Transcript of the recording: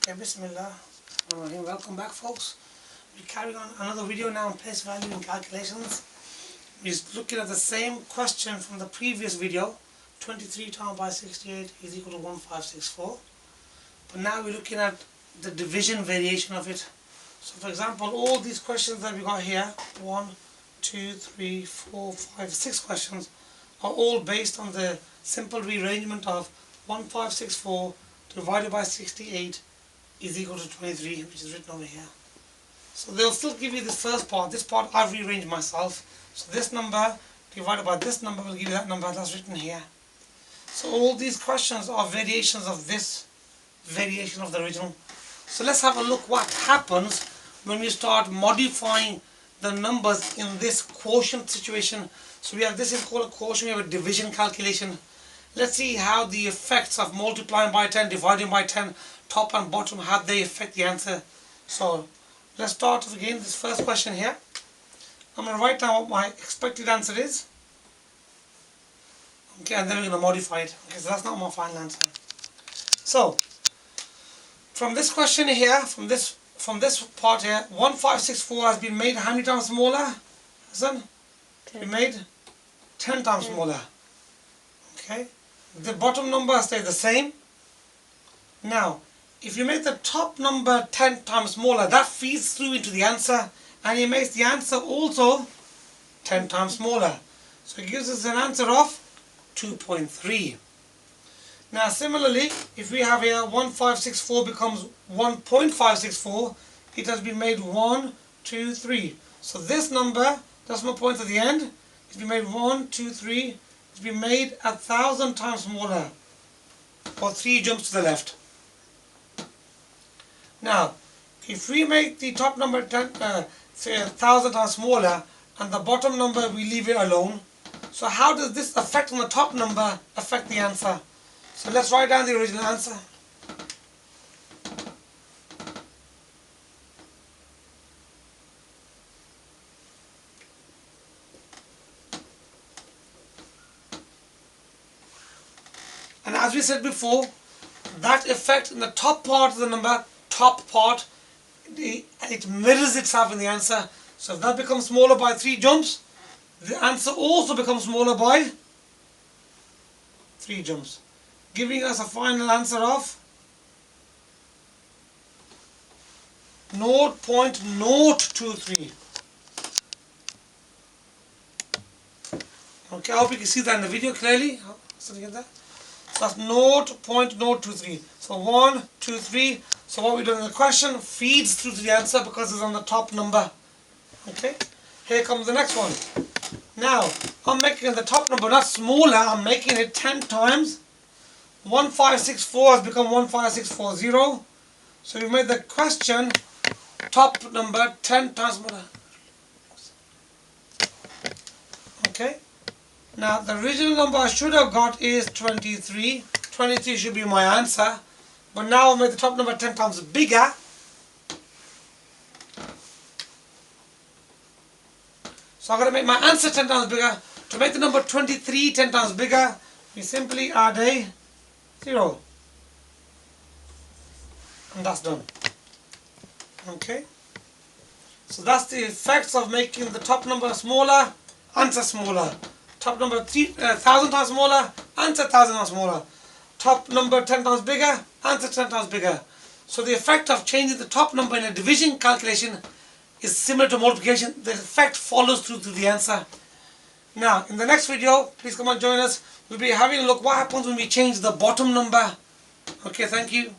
Okay, Bismillah. Welcome back, folks. We're carrying on another video now on place value and calculations. We're looking at the same question from the previous video. 23 times by 68 is equal to 1564. But now we're looking at the division variation of it. So for example, all these questions that we got here, 1, 2, 3, 4, 5, 6 questions, are all based on the simple rearrangement of 1564 divided by 68 is equal to 23, which is written over here. So they'll still give you this first part. This part I've rearranged myself. So this number divided by this number will give you that number that's written here. So all these questions are variations of this variation of the original. So let's have a look what happens when we start modifying the numbers in this quotient situation. So we have this is called a quotient, we have a division calculation. Let's see how the effects of multiplying by 10, dividing by 10, top and bottom, how they affect the answer. So let's start again this first question here. I'm going to write down what my expected answer is. Okay, and then we're going to modify it. Okay, so that's not my final answer. So from this question here, from this part here, 1564 has been made how many times smaller? Hassan? Been made 10 times smaller. Okay. The bottom number stays the same. Now, if you make the top number 10 times smaller, that feeds through into the answer, and it makes the answer also 10 times smaller. So it gives us an answer of 2.3. Now similarly, if we have here 1564 becomes 1.564, it has been made 1, 2, 3. So this number, decimal points at the end, it's been made 1, 2, 3, it's been made 1,000 times smaller, or 3 jumps to the left. Now, if we make the top number say 1,000 times smaller, and the bottom number we leave it alone, so how does this effect on the top number affect the answer? So let's write down the original answer. And as we said before, that effect in the top part of the number, top part, it mirrors itself in the answer. So if that becomes smaller by 3 jumps, the answer also becomes smaller by 3 jumps, giving us a final answer of 0.023. Okay, I hope you can see that in the video clearly. So that's 0.023. So 1, 2, 3. So what we do in the question feeds through to the answer because it's on the top number. Okay, here comes the next one. Now, I'm making the top number not smaller, I'm making it 10 times. 1564 has become 15640. So we made the question top number 10 times smaller. Okay. Now the original number I should have got is 23. 23 should be my answer. But now I'll make the top number 10 times bigger. So I'm going to make my answer 10 times bigger. To make the number 23 10 times bigger, we simply add a 0. And that's done. Okay. So that's the effects of making the top number smaller, answer smaller. Top number 1,000 times smaller, answer 1,000 times smaller. Top number 10 times bigger, answer 10 times bigger. So the effect of changing the top number in a division calculation is similar to multiplication. The effect follows through to the answer. Now, in the next video, please come and join us. We'll be having a look what happens when we change the bottom number. Okay, thank you.